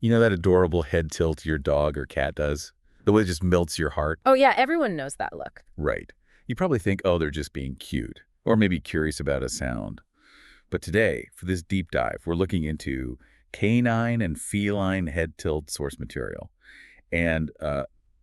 You know that adorable head tilt your dog or cat does? The way it just melts your heart? Oh yeah, everyone knows that look. Right. You probably think, oh, they're just being cute, or maybe curious about a sound. But today, for this deep dive, we're looking into canine and feline head tilt source material. And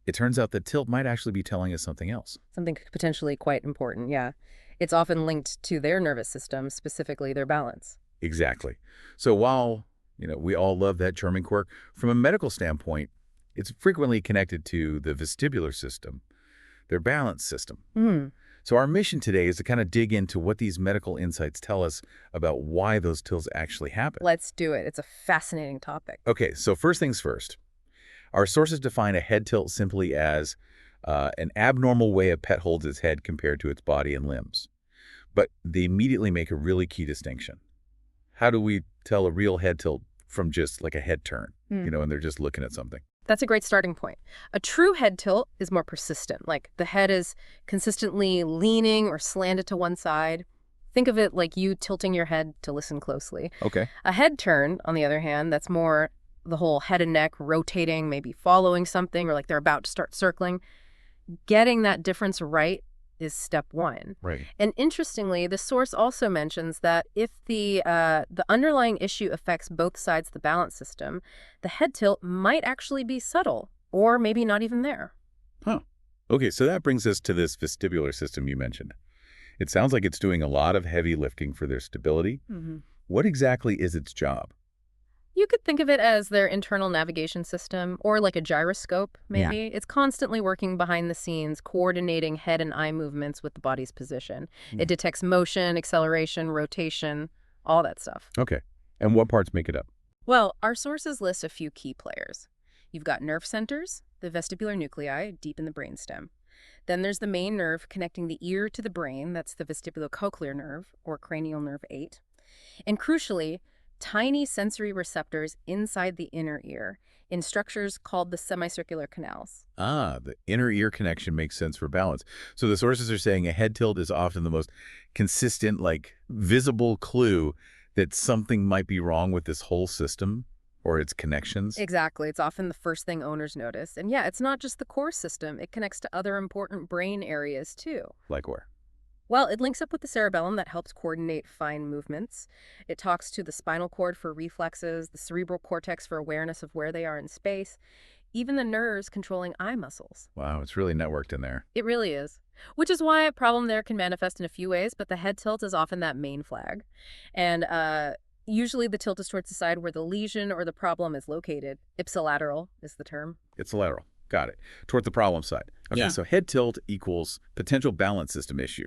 it turns out that tilt might actually be telling us something else. Something potentially quite important, yeah. It's often linked to their nervous system, specifically their balance. Exactly. So while, we all love that charming quirk, from a medical standpoint, it's frequently connected to the vestibular system, their balance system. Hmm. So our mission today is to kind of dig into what these medical insights tell us about why those tilts actually happen. Let's do it. It's a fascinating topic. Okay, so first things first. Our sources define a head tilt simply as an abnormal way a pet holds its head compared to its body and limbs. But they immediately make a really key distinction. How do we tell a real head tilt from just like a head turn, and they're just looking at something? That's a great starting point. A true head tilt is more persistent, like the head is consistently leaning or slanted to one side. Think of it like you tilting your head to listen closely. Okay. A head turn, on the other hand, that's more the whole head and neck rotating, maybe following something, or like they're about to start circling. Getting that difference right is step one. Right. And interestingly, the source also mentions that if the underlying issue affects both sides of the balance system, the head tilt might actually be subtle, or maybe not even there. Huh. Okay, so that brings us to this vestibular system you mentioned. It sounds like it's doing a lot of heavy lifting for their stability. Mm-hmm. What exactly is its job? You could think of it as their internal navigation system, or like a gyroscope, maybe. Yeah. It's constantly working behind the scenes, coordinating head and eye movements with the body's position. It detects motion, acceleration, rotation, all that stuff. Okay. And what parts make it up? Well, our sources list a few key players. You've got nerve centers, the vestibular nuclei, deep in the brainstem. Then there's the main nerve connecting the ear to the brain. That's the vestibulocochlear nerve, or cranial nerve 8. And crucially, tiny sensory receptors inside the inner ear in structures called the semicircular canals. Ah, the inner ear connection makes sense for balance. So the sources are saying a head tilt is often the most consistent, visible clue that something might be wrong with this whole system or its connections. Exactly. It's often the first thing owners notice. And yeah, it's not just the core system. It connects to other important brain areas too. Like where? Well, it links up with the cerebellum that helps coordinate fine movements. It talks to the spinal cord for reflexes, the cerebral cortex for awareness of where they are in space, even the nerves controlling eye muscles. Wow, it's really networked in there. It really is. Which is why a problem there can manifest in a few ways, but the head tilt is often that main flag. And usually the tilt is towards the side where the lesion or the problem is located. Ipsilateral is the term. Ipsilateral. Got it. Toward the problem side. Okay, yeah. So head tilt equals potential balance system issue.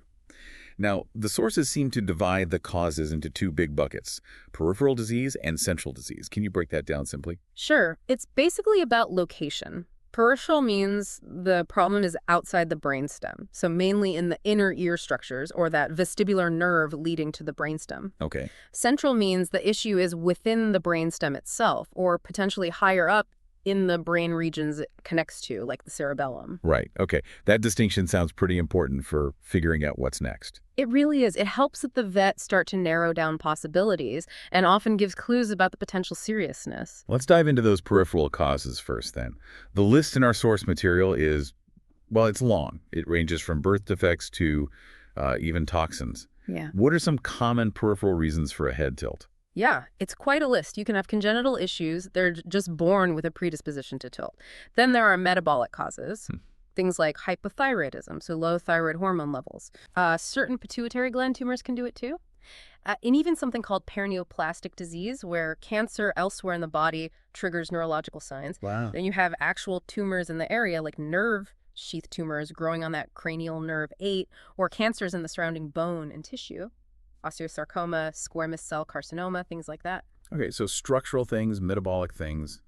Now, the sources seem to divide the causes into two big buckets, peripheral disease and central disease. Can you break that down simply? Sure. It's basically about location. Peripheral means the problem is outside the brainstem, so mainly in the inner ear structures or that vestibular nerve leading to the brainstem. Okay. Central means the issue is within the brainstem itself or potentially higher up in the brain regions it connects to, like the cerebellum. Right. Okay. That distinction sounds pretty important for figuring out what's next. It really is. It helps that the vet start to narrow down possibilities and often gives clues about the potential seriousness. Let's dive into those peripheral causes first then. The list in our source material is, well, it's long. It ranges from birth defects to even toxins. Yeah. What are some common peripheral reasons for a head tilt? Yeah, it's quite a list. You can have congenital issues. They're just born with a predisposition to tilt. Then there are metabolic causes, things like hypothyroidism, so low thyroid hormone levels. Certain pituitary gland tumors can do it too. And even something called paraneoplastic disease, where cancer elsewhere in the body triggers neurological signs. Wow. Then you have actual tumors in the area, like nerve sheath tumors growing on that cranial nerve 8, or cancers in the surrounding bone and tissue. Osteosarcoma, squamous cell carcinoma, things like that. Okay, so structural things, metabolic things.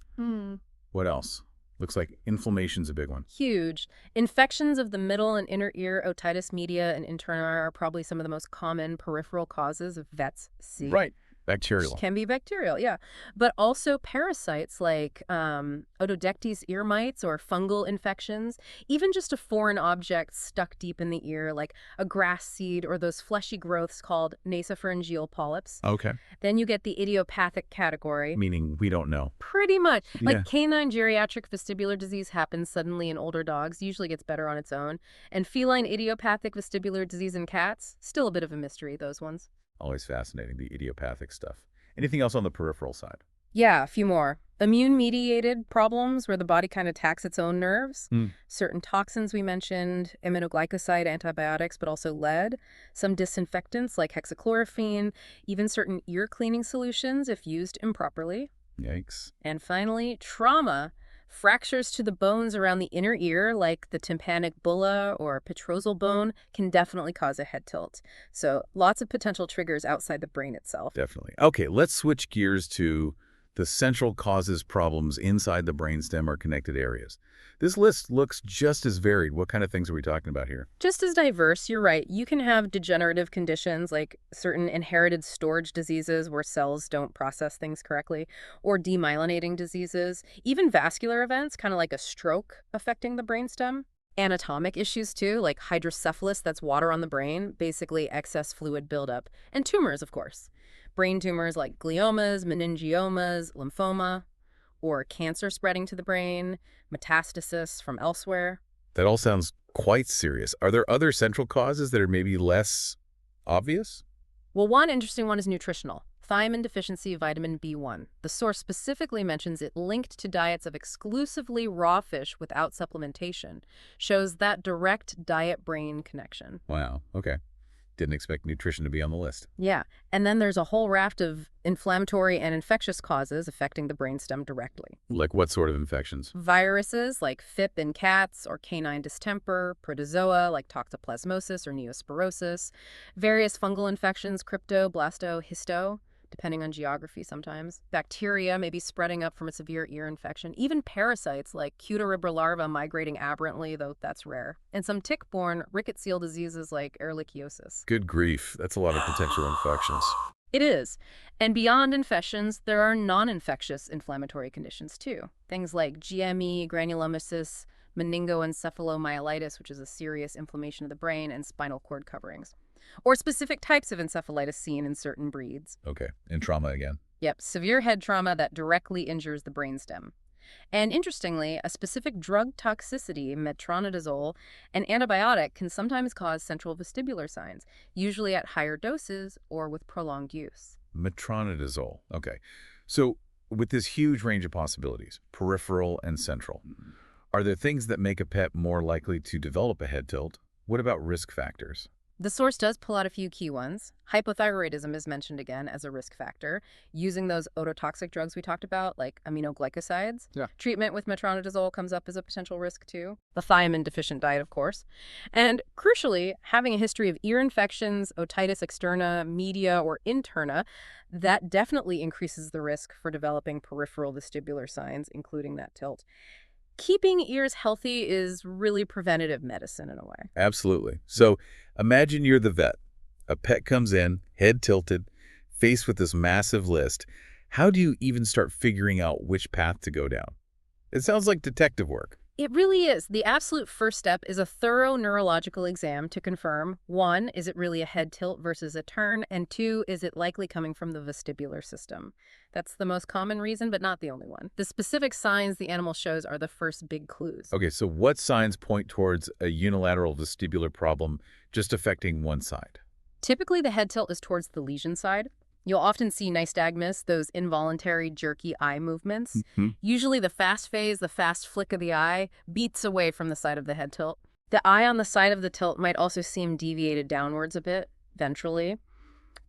What else? Looks like inflammation's a big one. Huge. Infections of the middle and inner ear, otitis media, and interna are probably some of the most common peripheral causes vets see. Right. Bacterial. Can be bacterial, yeah. But also parasites like Otitis ear mites or fungal infections, even just a foreign object stuck deep in the ear like a grass seed or those fleshy growths called nasopharyngeal polyps. Okay. Then you get the idiopathic category. Meaning we don't know. Pretty much. Yeah. Like canine geriatric vestibular disease happens suddenly in older dogs, usually gets better on its own. And feline idiopathic vestibular disease in cats, still a bit of a mystery, those ones. Always fascinating, the idiopathic stuff. Anything else on the peripheral side? Yeah, a few more. Immune-mediated problems where the body kind of attacks its own nerves. Hmm. Certain toxins we mentioned, aminoglycoside antibiotics, but also lead. Some disinfectants like hexachlorophene, even certain ear cleaning solutions if used improperly. Yikes. And finally, trauma. Fractures to the bones around the inner ear, like the tympanic bulla or petrosal bone, can definitely cause a head tilt. So lots of potential triggers outside the brain itself. Definitely. Okay, let's switch gears to the central causes problems inside the brainstem or connected areas. This list looks just as varied. What kind of things are we talking about here? Just as diverse, you're right. You can have degenerative conditions like certain inherited storage diseases where cells don't process things correctly, or demyelinating diseases, even vascular events, kind of like a stroke affecting the brainstem. Anatomic issues too, like hydrocephalus, that's water on the brain, basically excess fluid buildup. And tumors, of course. Brain tumors like gliomas, meningiomas, lymphoma, or cancer spreading to the brain, metastasis from elsewhere. That all sounds quite serious. Are there other central causes that are maybe less obvious? Well, one interesting one is nutritional. Thiamine deficiency vitamin B1. The source specifically mentions it linked to diets of exclusively raw fish without supplementation. Shows that direct diet-brain connection. Wow, okay. Didn't expect nutrition to be on the list. Yeah, and then there's a whole raft of inflammatory and infectious causes affecting the brainstem directly. Like what sort of infections? Viruses like FIP in cats or canine distemper, protozoa like toxoplasmosis or neosporosis, various fungal infections, crypto, blasto, histo, depending on geography sometimes. Bacteria may be spreading up from a severe ear infection. Even parasites like Cutoribra larvae migrating aberrantly, though that's rare. And some tick-borne rickettsial diseases like ehrlichiosis. Good grief. That's a lot of potential infections. It is. And beyond infections, there are non-infectious inflammatory conditions too. Things like GME, granulomatous, meningoencephalomyelitis, which is a serious inflammation of the brain, and spinal cord coverings. Or specific types of encephalitis seen in certain breeds. Okay, and trauma again. Yep, severe head trauma that directly injures the brainstem. And interestingly, a specific drug toxicity, metronidazole, an antibiotic, can sometimes cause central vestibular signs, usually at higher doses or with prolonged use. Metronidazole. Okay. So with this huge range of possibilities, peripheral and central, are there things that make a pet more likely to develop a head tilt? What about risk factors? The source does pull out a few key ones. Hypothyroidism is mentioned again as a risk factor. Using those ototoxic drugs we talked about, like aminoglycosides. Yeah. Treatment with metronidazole comes up as a potential risk too. The thiamine-deficient diet, of course. And crucially, having a history of ear infections, otitis externa, media, or interna, that definitely increases the risk for developing peripheral vestibular signs, including that tilt. Keeping ears healthy is really preventative medicine in a way. Absolutely. So imagine you're the vet. A pet comes in, head tilted, faced with this massive list. How do you even start figuring out which path to go down? It sounds like detective work. It really is. The absolute first step is a thorough neurological exam to confirm, 1, is it really a head tilt versus a turn, and 2, is it likely coming from the vestibular system? That's the most common reason, but not the only one. The specific signs the animal shows are the first big clues. Okay, so what signs point towards a unilateral vestibular problem just affecting one side? Typically, the head tilt is towards the lesion side. You'll often see nystagmus, those involuntary jerky eye movements. Usually the fast phase, the fast flick of the eye, beats away from the side of the head tilt. The eye on the side of the tilt might also seem deviated downwards a bit, ventrally.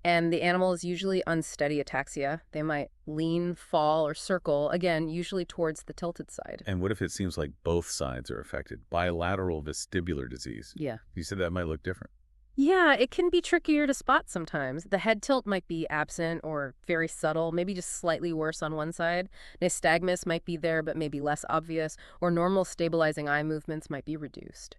And the animal is usually unsteady ataxia. They might lean, fall, or circle, again, usually towards the tilted side. And what if it seems like both sides are affected? Bilateral vestibular disease. Yeah. You said that might look different. Yeah, it can be trickier to spot sometimes. The head tilt might be absent or very subtle, maybe just slightly worse on one side. Nystagmus might be there but maybe less obvious, or normal stabilizing eye movements might be reduced.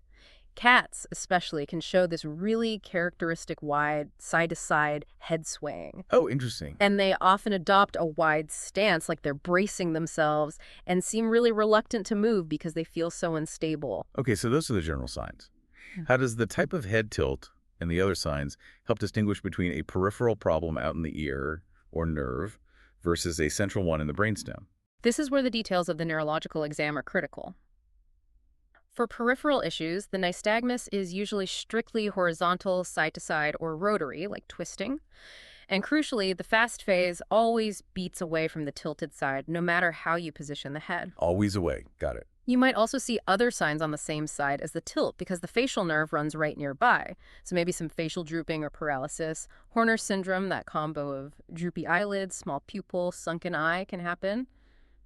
Cats, especially, can show this really characteristic wide, side-to-side head swaying. Oh, interesting. And they often adopt a wide stance, like they're bracing themselves, and seem really reluctant to move because they feel so unstable. Okay, so those are the general signs. Yeah. How does the type of head tilt and the other signs help distinguish between a peripheral problem out in the ear or nerve versus a central one in the brainstem? This is where the details of the neurological exam are critical. For peripheral issues, the nystagmus is usually strictly horizontal, side-to-side, or rotary, like twisting. And crucially, the fast phase always beats away from the tilted side, no matter how you position the head. Always away. Got it. You might also see other signs on the same side as the tilt because the facial nerve runs right nearby. So maybe some facial drooping or paralysis. Horner syndrome, that combo of droopy eyelids, small pupil, sunken eye can happen.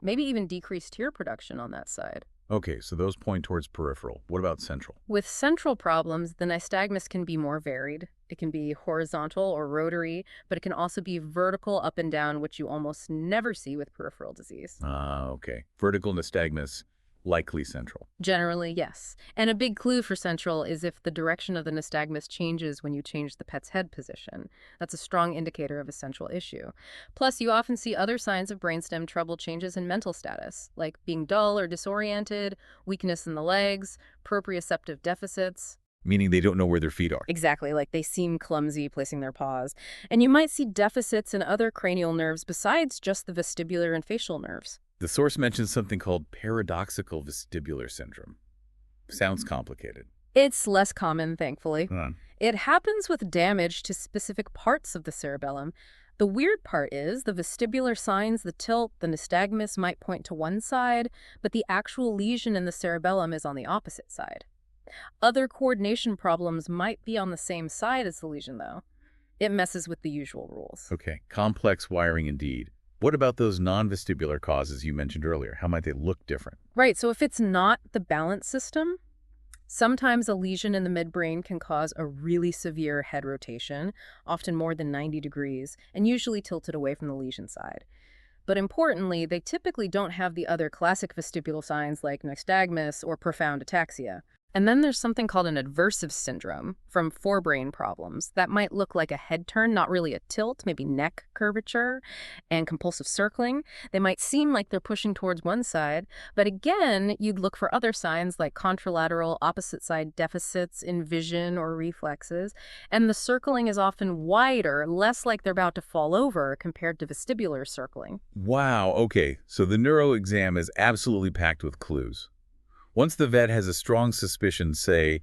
Maybe even decreased tear production on that side. Okay, so those point towards peripheral. What about central? With central problems, the nystagmus can be more varied. It can be horizontal or rotary, but it can also be vertical up and down, which you almost never see with peripheral disease. Okay. Vertical nystagmus, likely central. Generally, yes. And a big clue for central is if the direction of the nystagmus changes when you change the pet's head position. That's a strong indicator of a central issue. Plus, you often see other signs of brainstem trouble changes in mental status, like being dull or disoriented, weakness in the legs, proprioceptive deficits. Meaning they don't know where their feet are. Exactly, like they seem clumsy placing their paws. And you might see deficits in other cranial nerves besides just the vestibular and facial nerves. The source mentions something called paradoxical vestibular syndrome. Sounds complicated. It's less common, thankfully. Hold on. It happens with damage to specific parts of the cerebellum. The weird part is the vestibular signs, the tilt, the nystagmus might point to one side, but the actual lesion in the cerebellum is on the opposite side. Other coordination problems might be on the same side as the lesion, though. It messes with the usual rules. Okay, complex wiring indeed. What about those non-vestibular causes you mentioned earlier? How might they look different? Right, so if it's not the balance system, sometimes a lesion in the midbrain can cause a really severe head rotation, often more than 90 degrees, and usually tilted away from the lesion side. But importantly, they typically don't have the other classic vestibular signs like nystagmus or profound ataxia. And then there's something called an aversive syndrome from forebrain problems that might look like a head turn, not really a tilt, maybe neck curvature and compulsive circling. They might seem like they're pushing towards one side, but again, you'd look for other signs like contralateral opposite side deficits in vision or reflexes. And the circling is often wider, less like they're about to fall over compared to vestibular circling. Wow, okay. So the neuro exam is absolutely packed with clues. Once the vet has a strong suspicion, say,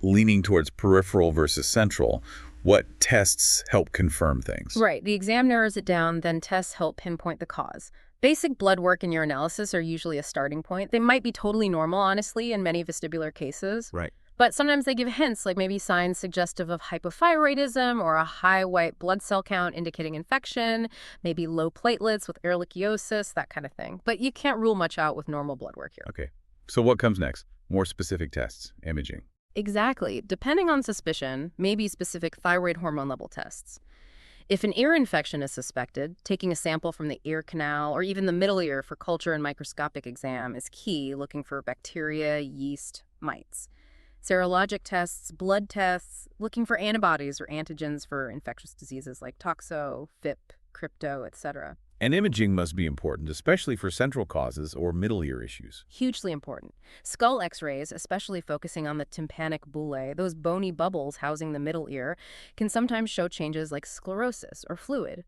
leaning towards peripheral versus central, what tests help confirm things? Right. The exam narrows it down, then tests help pinpoint the cause. Basic blood work and urinalysis are usually a starting point. They might be totally normal, honestly, in many vestibular cases. Right. But sometimes they give hints, like maybe signs suggestive of hypothyroidism or a high white blood cell count indicating infection, maybe low platelets with ehrlichiosis, that kind of thing. But you can't rule much out with normal blood work here. Okay. So what comes next? More specific tests, imaging. Exactly. Depending on suspicion, maybe specific thyroid hormone level tests. If an ear infection is suspected, taking a sample from the ear canal or even the middle ear for culture and microscopic exam is key, looking for bacteria, yeast, mites. Serologic tests, blood tests, looking for antibodies or antigens for infectious diseases like toxo, FIP, crypto, etc. And imaging must be important, especially for central causes or middle ear issues. Hugely important. Skull x-rays, especially focusing on the tympanic bullae, those bony bubbles housing the middle ear, can sometimes show changes like sclerosis or fluid.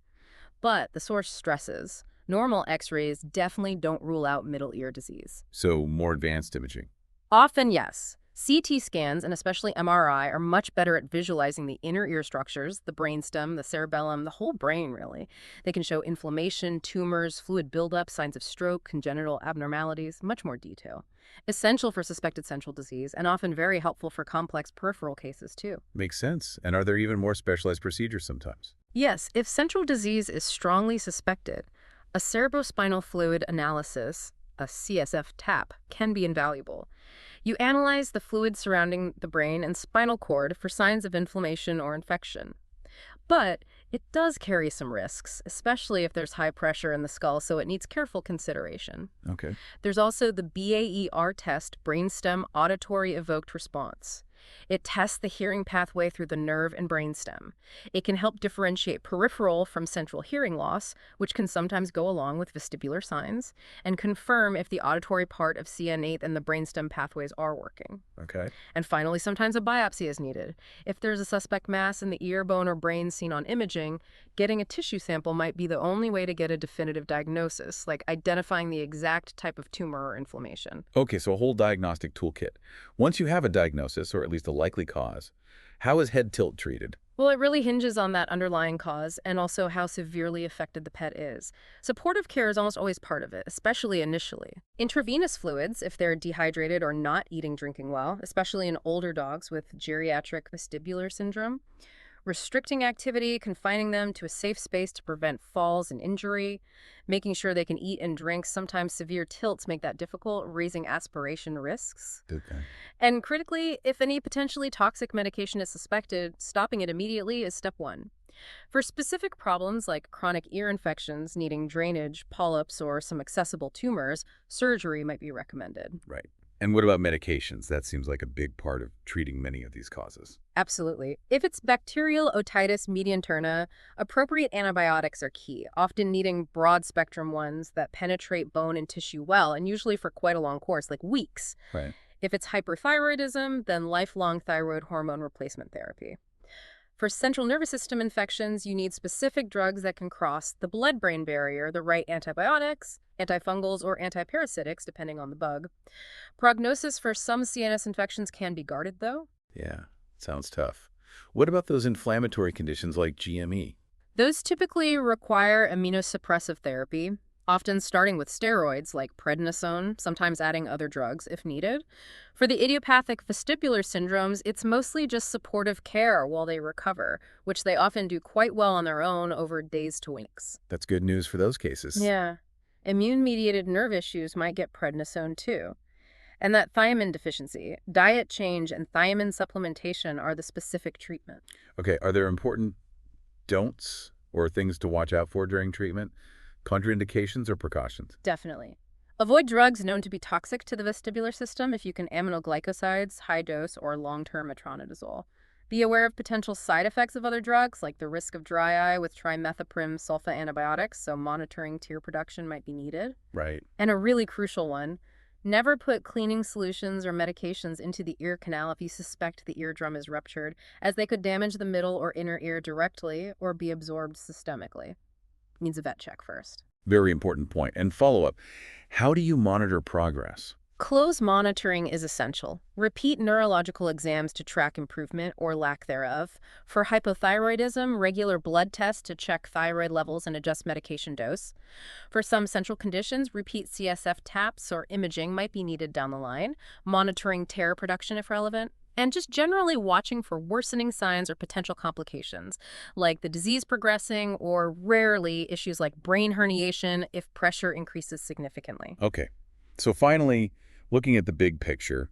But the source stresses, normal x-rays definitely don't rule out middle ear disease. So more advanced imaging. Often, yes. CT scans, and especially MRI, are much better at visualizing the inner ear structures, the brainstem, the cerebellum, the whole brain, really. They can show inflammation, tumors, fluid buildup, signs of stroke, congenital abnormalities, much more detail. Essential for suspected central disease, and often very helpful for complex peripheral cases, too. Makes sense. And are there even more specialized procedures sometimes? Yes, if central disease is strongly suspected, a cerebrospinal fluid analysis, a CSF TAP, can be invaluable. You analyze the fluid surrounding the brain and spinal cord for signs of inflammation or infection. But it does carry some risks, especially if there's high pressure in the skull, so it needs careful consideration. Okay. There's also the BAER test, brainstem auditory evoked response. It tests the hearing pathway through the nerve and brainstem. It can help differentiate peripheral from central hearing loss, which can sometimes go along with vestibular signs, and confirm if the auditory part of CN8 and the brainstem pathways are working. Okay. And finally, sometimes a biopsy is needed. If there's a suspect mass in the ear, bone, or brain seen on imaging, getting a tissue sample might be the only way to get a definitive diagnosis, like identifying the exact type of tumor or inflammation. Okay, so a whole diagnostic toolkit. Once you have a diagnosis, or at least a likely cause, how is head tilt treated? Well, it really hinges on that underlying cause and also how severely affected the pet is. Supportive care is almost always part of it, especially initially. Intravenous fluids, if they're dehydrated or not eating, drinking well, especially in older dogs with geriatric vestibular syndrome. Restricting activity, confining them to a safe space to prevent falls and injury, making sure they can eat and drink. Sometimes severe tilts make that difficult, raising aspiration risks. Okay. And critically, if any potentially toxic medication is suspected, stopping it immediately is step one. For specific problems like chronic ear infections needing drainage, polyps, or some accessible tumors, surgery might be recommended. Right. And what about medications? That seems like a big part of treating many of these causes. Absolutely. If it's bacterial otitis media interna, appropriate antibiotics are key, often needing broad-spectrum ones that penetrate bone and tissue well, and usually for quite a long course, like weeks. Right. If it's hyperthyroidism, then lifelong thyroid hormone replacement therapy. For central nervous system infections, you need specific drugs that can cross the blood-brain barrier, the right antibiotics, antifungals, or antiparasitics, depending on the bug. Prognosis for some CNS infections can be guarded, though. Yeah, sounds tough. What about those inflammatory conditions like GME? Those typically require immunosuppressive therapy, often starting with steroids like prednisone, sometimes adding other drugs if needed. For the idiopathic vestibular syndromes, it's mostly just supportive care while they recover, which they often do quite well on their own over days to weeks. That's good news for those cases. Yeah. Immune-mediated nerve issues might get prednisone too. And that thiamine deficiency, diet change, and thiamine supplementation are the specific treatment. Okay, are there important don'ts or things to watch out for during treatment? Contraindications or precautions? Definitely. Avoid drugs known to be toxic to the vestibular system if you can aminoglycosides, high dose, or long-term metronidazole. Be aware of potential side effects of other drugs, like the risk of dry eye with trimethoprim sulfa antibiotics, so monitoring tear production might be needed. Right. And a really crucial one, never put cleaning solutions or medications into the ear canal if you suspect the eardrum is ruptured, as they could damage the middle or inner ear directly or be absorbed systemically. Needs a vet check first. Very important point. And follow-up, how do you monitor progress? Close monitoring is essential. Repeat neurological exams to track improvement or lack thereof. For hypothyroidism, regular blood tests to check thyroid levels and adjust medication dose. For some central conditions, repeat CSF taps or imaging might be needed down the line, monitoring tear production if relevant, and just generally watching for worsening signs or potential complications, like the disease progressing or rarely issues like brain herniation if pressure increases significantly. Okay. So finally, looking at the big picture,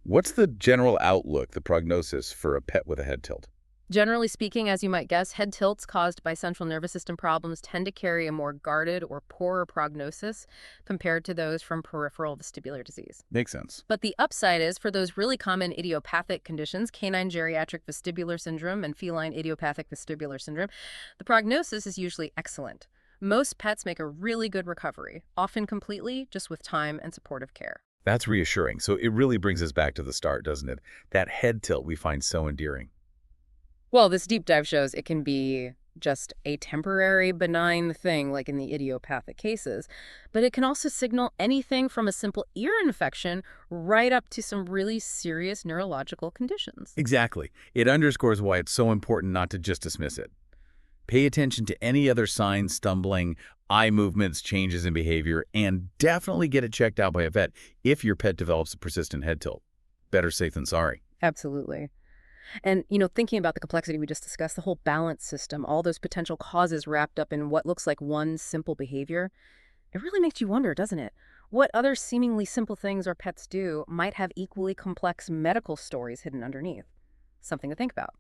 what's the general outlook, the prognosis for a pet with a head tilt? Generally speaking, as you might guess, head tilts caused by central nervous system problems tend to carry a more guarded or poorer prognosis compared to those from peripheral vestibular disease. Makes sense. But the upside is, for those really common idiopathic conditions, canine geriatric vestibular syndrome and feline idiopathic vestibular syndrome, the prognosis is usually excellent. Most pets make a really good recovery, often completely, just with time and supportive care. That's reassuring. So it really brings us back to the start, doesn't it? That head tilt we find so endearing. Well, this deep dive shows it can be just a temporary benign thing like in the idiopathic cases, but it can also signal anything from a simple ear infection right up to some really serious neurological conditions. Exactly. It underscores why it's so important not to just dismiss it. Pay attention to any other signs, stumbling, eye movements, changes in behavior, and definitely get it checked out by a vet if your pet develops a persistent head tilt. Better safe than sorry. Absolutely. And, thinking about the complexity we just discussed, the whole balance system, all those potential causes wrapped up in what looks like one simple behavior, it really makes you wonder, doesn't it? What other seemingly simple things our pets do might have equally complex medical stories hidden underneath. Something to think about.